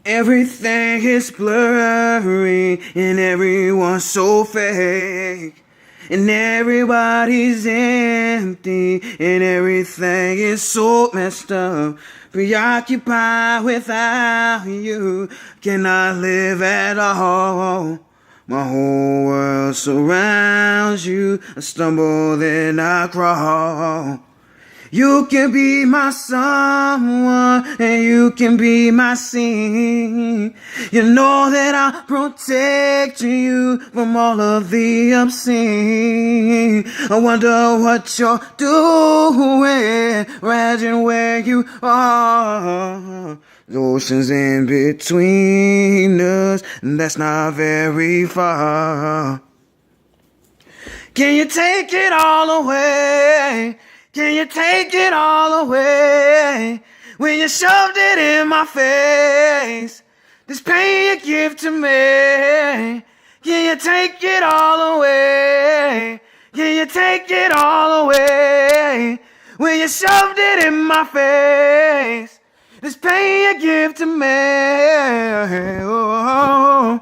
Everything is blurry and everyone's so fake. And everybody's empty and everything is so messed up. Preoccupied without you, cannot live at all. My whole world surrounds you, I stumble then I crawl. You can be my someone, and you can be my scene. You know that I'll protect you from all of the obscene. I wonder what you're doing, imagine where you are. The ocean's in between us, and that's not very far. Can you take it all away? Can you take it all away? When you shoved it in my face, this pain you give to me. Can you take it all away? Can you take it all away? When you shoved it in my face, this pain you give to me. Oh.